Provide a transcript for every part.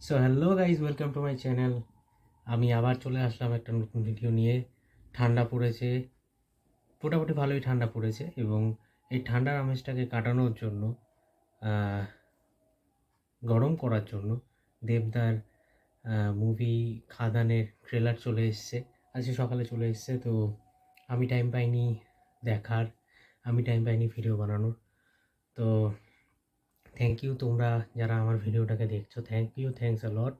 So hello guys, welcome to my channel. আমি আবার চলে আসলাম একটা নতুন ভিডিও নিয়ে। ঠান্ডা পড়েছে, মোটামুটি ভালোই ঠান্ডা পড়েছে, এবং এই ঠান্ডার আমেজটাকে কাটানোর জন্য, গরম করার জন্য দেবদার মুভি খাদানের ট্রেলার চলে এসছে। আজকে সকালে চলে এসছে, তো আমি টাইম পাইনি দেখার, আমি টাইম পাইনি ভিডিও বানানোর। তো থ্যাংক ইউ তোমরা যারা আমার ভিডিওটাকে দেখছো, থ্যাংকস আ লট।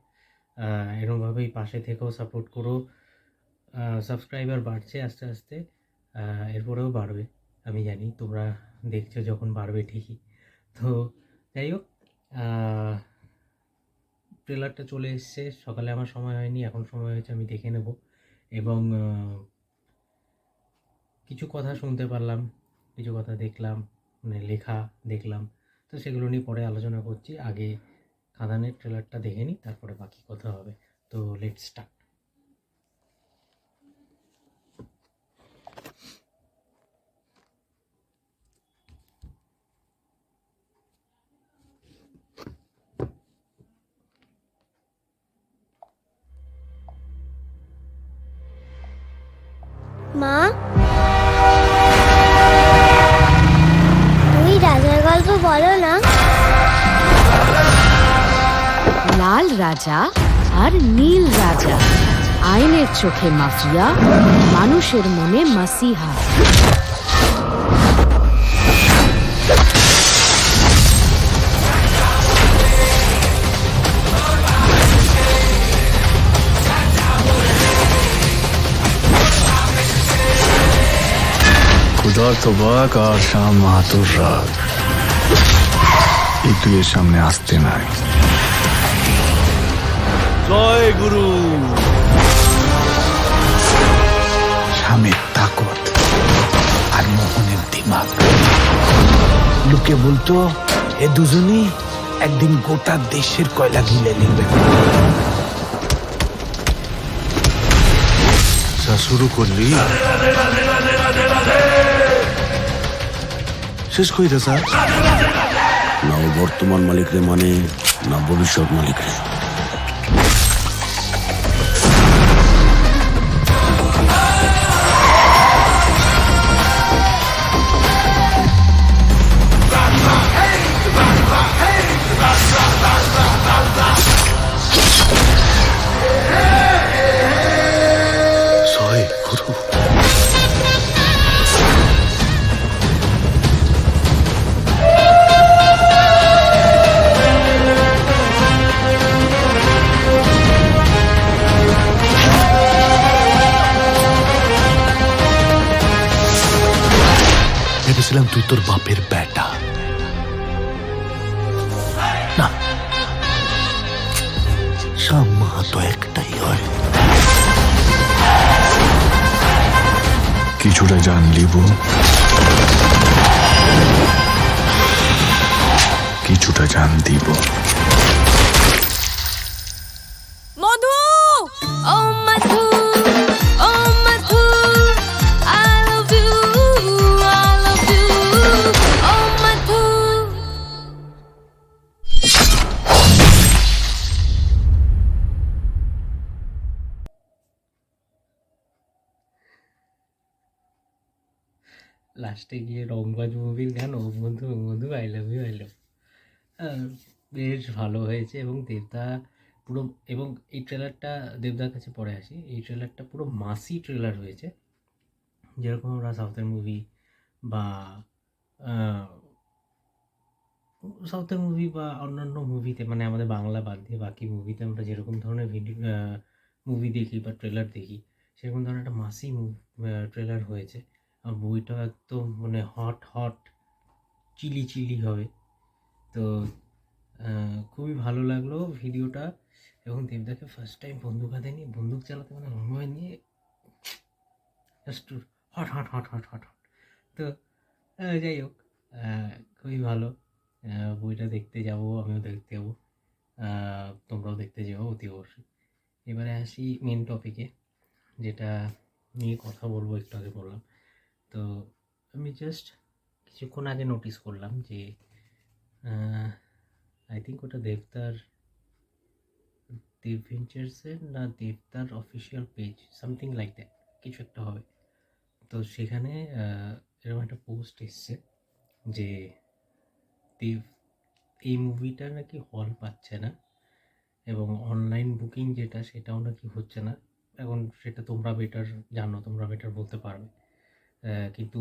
এরকমভাবেই পাশে থেকেও সাপোর্ট করো। সাবস্ক্রাইবার বাড়ছে আস্তে আস্তে, এরপরেও বাড়বে, আমি জানি। তোমরা দেখছো যখন বাড়বে ঠিকই। তো যাই হোক, ট্রেলারটা চলে এসছে, সকালে আমার সময় হয়নি, এখন সময় হয়েছে, আমি দেখে নেব। এবং কিছু কথা শুনতে পারলাম, কিছু কথা দেখলাম, মানে লেখা দেখলাম, তো সেগুলো নিয়ে পরে আলোচনা করছি। আগে খাদানের ট্রেলারটা দেখে নিই, তারপরে বাকি কথা হবে। তো লেটস স্টার্ট। মা, তুমি রাজার গল্প বলো না। লাল রাজা আর নীল রাজা, আইনের চোখে মাফিয়া, মানুষের মনে মাসিহা। खुदा तबाक আর শাম মাহাতুর রাগ এই দুইয়ের সামনে আসতে নাই। জয় গুরু। স্বামীর তাকত আর মোহনের দিমাগ। লোকে বলতো এ দুজনই একদিন গোটা দেশের কয়লা গিলে নেবে। যা শুরু করলি শেষ কই রে স্যার? না ও বর্তমান মালিকরে মানে, না ভবিষ্যৎ মালিকরে। জয় গুরু। ভেবেছিলাম তুই তোর বাপের বেটা, না শাম মাহাতো একটাই হয়। কিছুটা জান লিব, কিছুটা জান দিব। মধু, ও মধু, ও মধু, I love you, I love you, ও মধু। লাস্টে গিয়ে রংবাজ মুভির গান, ও বন্ধু ও বন্ধু, I love you I love. বেশ ভালো হয়েছে, এবং দেবদা পুরো, এবং এই ট্রেলারটা, দেবদার কাছে পরে আসি, এই ট্রেলারটা পুরো মাসি ট্রেলার হয়েছে। যেরকম আমরা সাউথের মুভি বা সাউথের মুভি বা অন্যান্য মুভিতে, মানে আমাদের বাংলা বাদ দিয়ে বাকি মুভিতে আমরা যেরকম ধরনের মুভি দেখি বা ট্রেলার দেখি, সেরকম ধরনের একটা মাসি ট্রেলার হয়েছে। আর বইটা একদম মানে হট হট চিলি চিলি হবে। তো খুবই ভালো লাগলো ভিডিওটা। এবং দেবদাকে ফার্স্ট টাইম বন্দুক হাতে নিয়ে, বন্দুক চালাতে মানে অনুভব নিয়ে, just hot hot hot hot hot hot. তো যাই হোক, খুবই ভালো। বইটা দেখতে যাব, আমিও দেখতে যাবো, তোমরাও দেখতে যাও অতি অবশ্যই। এবারে আসি মেন টপিকে, যেটা নিয়ে কথা বলবো, একটু আগে বললাম। তো আমি জাস্ট কিছুক্ষণ আগে নোটিস করলাম যে আই থিঙ্ক ওটা দেবদার দেব ভেঞ্চার্সের না দেবতার official page, something like that, কিছু একটা হবে। তো সেখানে এরকম একটা পোস্ট এসছে যে দেব এই মুভিটা নাকি হল পাচ্ছে না, এবং অনলাইন বুকিং যেটা সেটাও নাকি হচ্ছে না। এখন সেটা তোমরা বেটার জানো, তোমরা বেটার বলতে পারবে। কিন্তু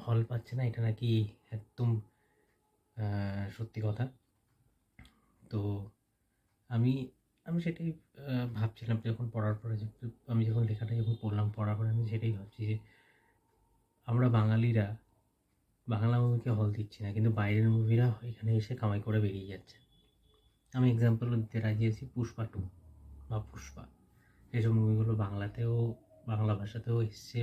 হল পাচ্ছে না, এটা নাকি একদম সত্যি কথা। তো আমি আমি সেটাই ভাবছিলাম যখন পড়ার পরে, আমি যখন লেখাটা যখন পড়লাম, পড়ার পরে আমি সেটাই ভাবছি যে আমরা বাঙালিরা বাংলা মুভিকে হল দিচ্ছি না, কিন্তু বাইরের মুভিরা এখানে এসে কামাই করে বেরিয়ে যাচ্ছে। আমি এক্সাম্পল দিতে রাজি আছি, পুষ্পা 2 বা পুষ্পা, এসব মুভিগুলো বাংলাতেও, বাংলা ভাষাতেও এসছে,